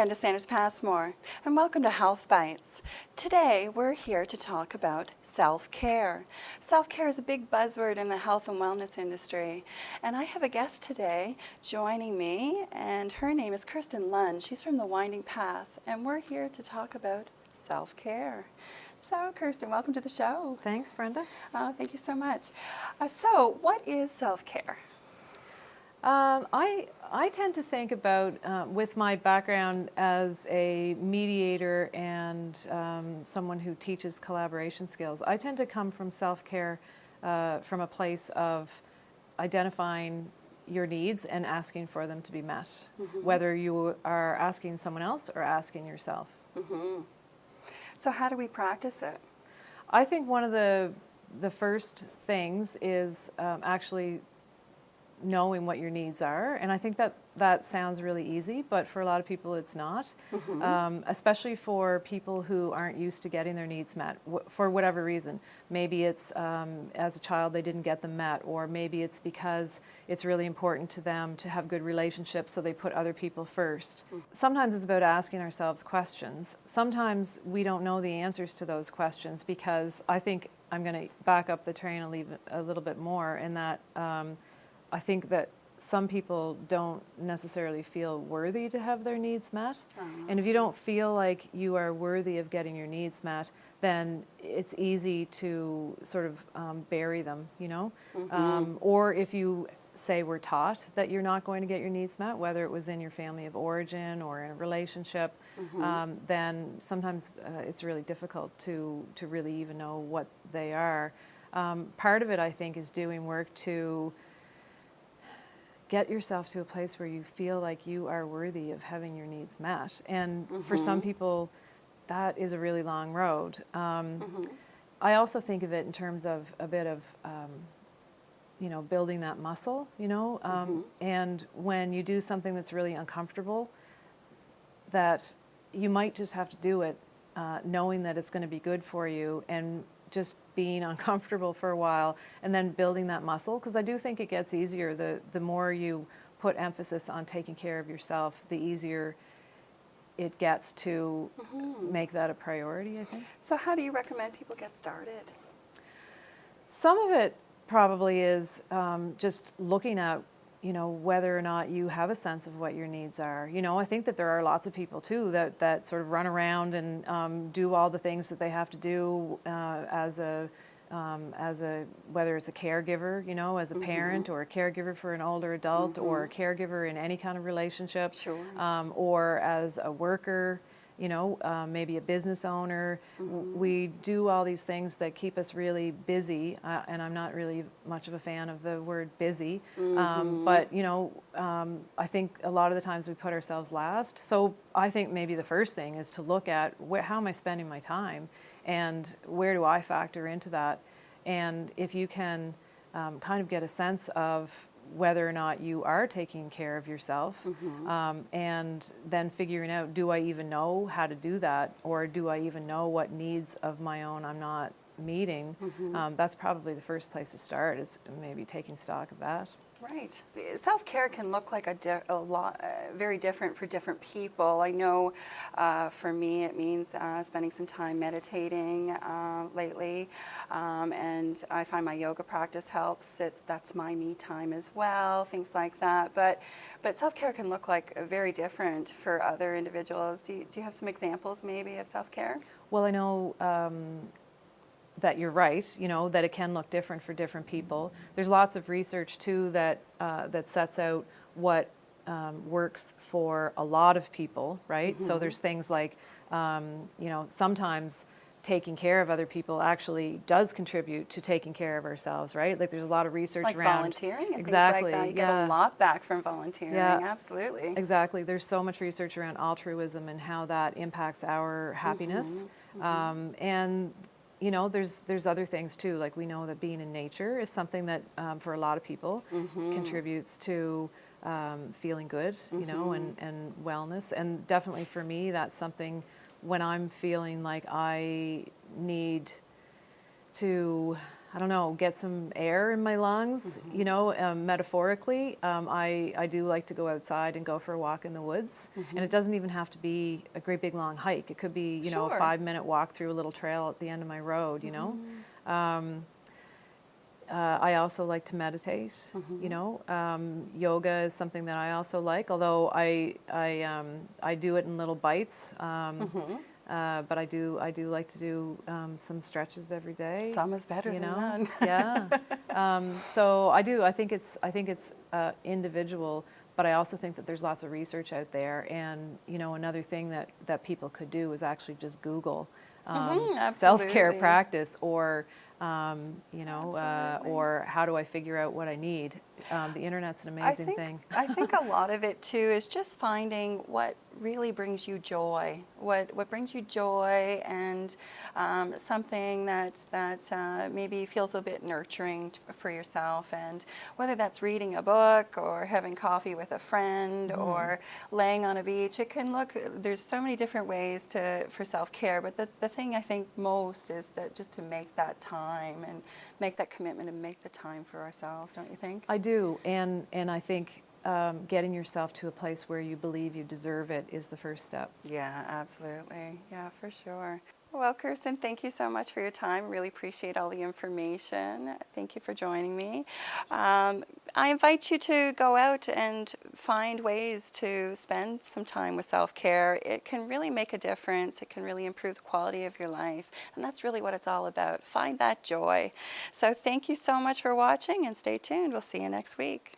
Brenda Sanders Passmore, and welcome to Health Bites. Today, we're here to talk about self-care. Self-care is a big buzzword in the health and wellness industry, and I have a guest today joining me, and her name is Kirsten Lund. She's from The Winding Path, and we're here to talk about self-care. So, Kirsten, welcome to the show. Thanks, Brenda. Thank you so much. So, what is self-care? I tend to think about, with my background as a mediator and someone who teaches collaboration skills, I tend to come from self-care from a place of identifying your needs and asking for them to be met, whether you are asking someone else or asking yourself. So how do we practice it? I think one of the first things is actually knowing what your needs are, and I think that sounds really easy, but for a lot of people it's not, especially for people who aren't used to getting their needs met for whatever reason. Maybe it's as a child they didn't get them met, or maybe it's because it's really important to them to have good relationships, so they put other people first. Sometimes it's about asking ourselves questions. Sometimes we don't know the answers to those questions, because I think I'm going to back up the train a little bit more in that I think that some people don't necessarily feel worthy to have their needs met. And if you don't feel like you are worthy of getting your needs met, then it's easy to sort of bury them, you know? Or if you say were taught that you're not going to get your needs met, whether it was in your family of origin or in a relationship, then sometimes it's really difficult to really even know what they are. Part of it, I think, is doing work to get yourself to a place where you feel like you are worthy of having your needs met. And for some people, that is a really long road. I also think of it in terms of a bit of, building that muscle, and when you do something that's really uncomfortable, that you might just have to do it knowing that it's going to be good for you, and just being uncomfortable for a while and then building that muscle, because I do think it gets easier the more you put emphasis on taking care of yourself, the easier it gets to make that a priority, I think. So how do you recommend people get started? Some of it probably is just looking at whether or not you have a sense of what your needs are. I think that there are lots of people too that sort of run around and do all the things that they have to do as a whether it's a caregiver, as a parent, or a caregiver for an older adult, or a caregiver in any kind of relationship, or as a worker, maybe a business owner. We do all these things that keep us really busy, and I'm not really much of a fan of the word busy, but I think a lot of the times we put ourselves last. So I think maybe the first thing is to look at how am I spending my time, and where do I factor into that? And if you can kind of get a sense of whether or not you are taking care of yourself, and then figuring out, do I even know how to do that, or do I even know what needs of my own I'm not meeting? That's probably the first place to start, is maybe taking stock of that. Right. Self-care can look like a lot, very different for different people. I know for me it means spending some time meditating lately, and I find my yoga practice helps. That's my me time as well, things like that. But self-care can look like very different for other individuals. Do you have some examples maybe of self-care? Well, I know that you're right, that it can look different for different people. There's lots of research too that sets out what works for a lot of people, right? So there's things like, sometimes taking care of other people actually does contribute to taking care of ourselves, right? Like there's a lot of research like around volunteering and exactly. things like that. You get a lot back from volunteering. Yeah. Absolutely. Exactly. There's so much research around altruism and how that impacts our happiness, and there's other things too. Like we know that being in nature is something that for a lot of people contributes to feeling good, and wellness. And definitely for me, that's something when I'm feeling like I need to I don't know, get some air in my lungs, you know, metaphorically. I do like to go outside and go for a walk in the woods. And it doesn't even have to be a great big long hike. It could be, you know, a Sure. 5-minute walk through a little trail at the end of my road, you know. I also like to meditate, you know. Yoga is something that I also like, although I do it in little bites. But I do like to do some stretches every day. Some is better you than know? none. Yeah. So I do. I think it's individual, but I also think that there's lots of research out there. And you know, another thing that people could do is actually just Google self-care absolutely. practice, or you know, Absolutely. or how do I figure out what I need? The internet's an amazing thing. I think a lot of it too is just finding what really brings you joy, what brings you joy, and something that maybe feels a bit nurturing for yourself. And whether that's reading a book or having coffee with a friend or laying on a beach, it can look. There's so many different ways for self-care. But the thing I think most is that just to make that time and make that commitment and make the time for ourselves. Don't you think? I do, and I think getting yourself to a place where you believe you deserve it is the first step. Yeah, absolutely. Yeah, for sure. Well, Kirsten, thank you so much for your time. Really appreciate all the information. Thank you for joining me. I invite you to go out and find ways to spend some time with self-care. It can really make a difference. It can really improve the quality of your life. And that's really what it's all about. Find that joy. So thank you so much for watching, and stay tuned. We'll see you next week.